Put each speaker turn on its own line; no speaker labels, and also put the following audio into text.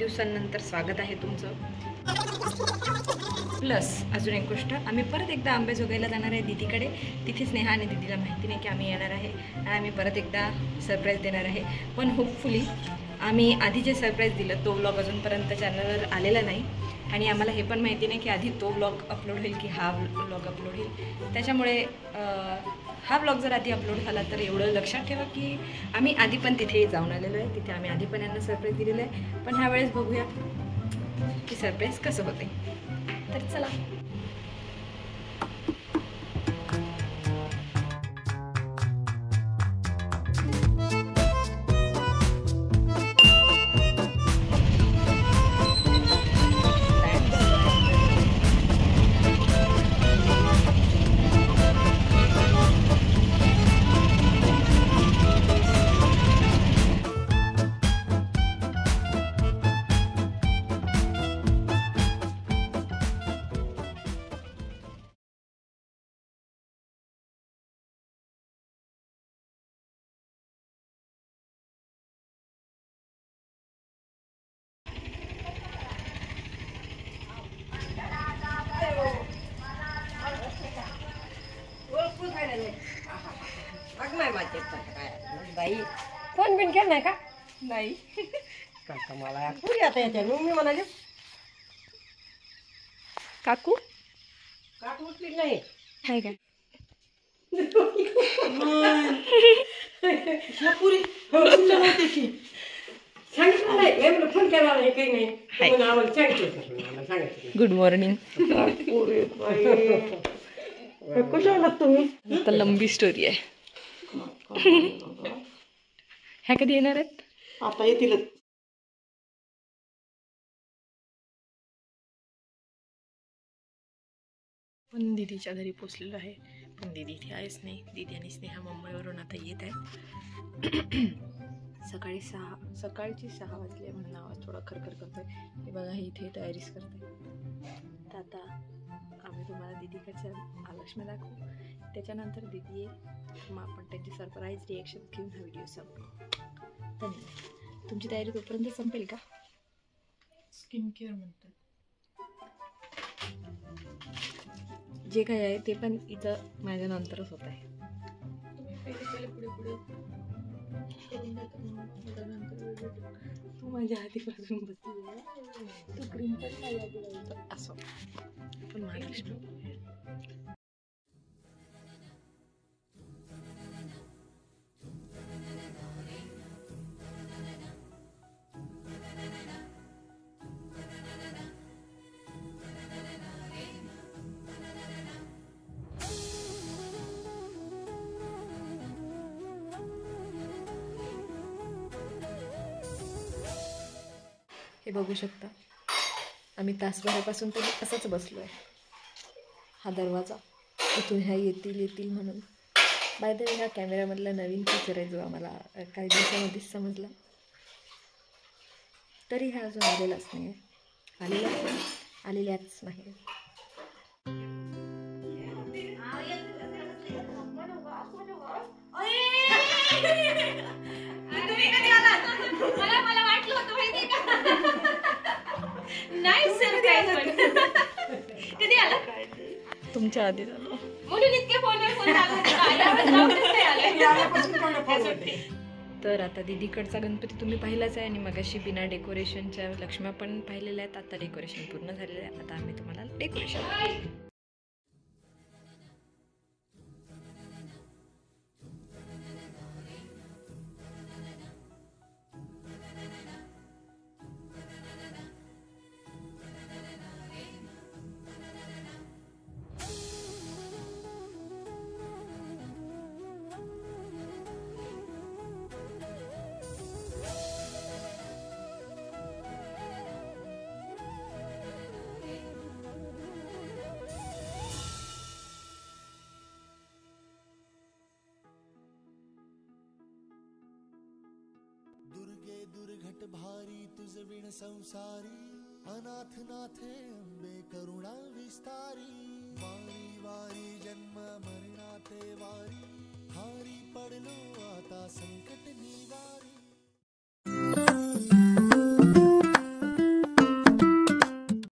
दिवसांनंतर स्वागत आहे तुमचं। प्लस अजून एक गोष्ट, आम्ही परत एकदा अंबेजोगाईला जाणार आहे दीदीकडे। तिथे स्नेहा आणि दीदीला माहिती नाही की आम्ही येणार आहे आणि आम्ही परत एकदा सरप्राईज देणार आहे। पण होपफुली आम्ही आधी जे सरप्राईज दिलं तो व्लॉग अजूनपर्यंत चॅनलवर आलेला नाही आणि आम्हाला हे पण माहिती नाही की आधी तो व्लॉग अपलोड होईल की हा व्लॉग अपलोड होईल। त्याच्यामुळे हा व्लॉग जर आधी अपलोड झाला तर एवढं लक्षात ठेवा की आम्ही आधी पण तिथे जाऊन आलेलो आहे, तिथे आम्ही आधी पण यांना सरप्राईज दिलेलं आहे। पण ह्यावेळेस बघूया की सरप्राईज कसं होते। तर चला
बाई फोन बिन केला नाही का? नाही काका मला पुरी आता येते मी म्हणाले
काकू
काकू उठली नाही
आहे का?
पुरी सांगितलं नाही मला फोन केला नाही काही नाही आम्हाला सांगितलं
गुड मॉर्निंग।
कशा आलात तुम्ही?
आता लंबी स्टोरी आहे। ह्या कधी येणार आहेत?
आता येतीलच।
पण दीदीच्या घरी पोचलेलो आहे, पण दीदी इथे आहेच नाही। दीदी आणि स्नेहा मुंबईवरून आता येत आहे। सकाळची 6 वाजले म्हणून आवाज थोडा खरखर करतोय। हे बघा ही इथे तयारीच करते। तर आता आम्ही तुम्हाला दीदीकडच्या आलक्ष्मी दाखवू, त्याच्यानंतर दीदी येईल, मग आपण त्यांची सरप्राईज रिॲक्शन घेऊन हा व्हिडिओ संपू। धन्यवाद। तुमची तयारी तोपर्यंत संपेल का?
स्किन केअर म्हणतात
जे काय आहे ते पण इथं माझ्या नंतरच होत आहे।
पहिले पुढे करून देतो,
तू माझ्या आधीपासून बसली, तू क्रीम पण माझ्या आधी लावतो असं। पण महालक्ष्मी हे बघू शकता, आम्ही तासभरापासून तरी असंच बसलो आहे। हा दरवाजा इथून ह्या येतील म्हणून। बाय द वे हा कॅमेरामधला नवीन फीचर आहे जो आम्हाला काही दिवसामध्येच समजला, तरी हा अजून आलेलाच नाही आहे, आलेल्याच नाही। तुमच्या आधी झालं तर आता दीदीकडचा गणपती तुम्ही पाहिलाच आहे आणि मगाशी बिना डेकोरेशनच्या लक्ष्म्या पण पाहिलेल्या आहेत। आता डेकोरेशन पूर्ण झालेलं आहे, आता आम्ही तुम्हाला डेकोरेशन
दुर्घट भारी तुझ विण संसारी अनाथ नाथे अंबे करुणा विस्तारी वारी वारी जन्म मरणाते वारी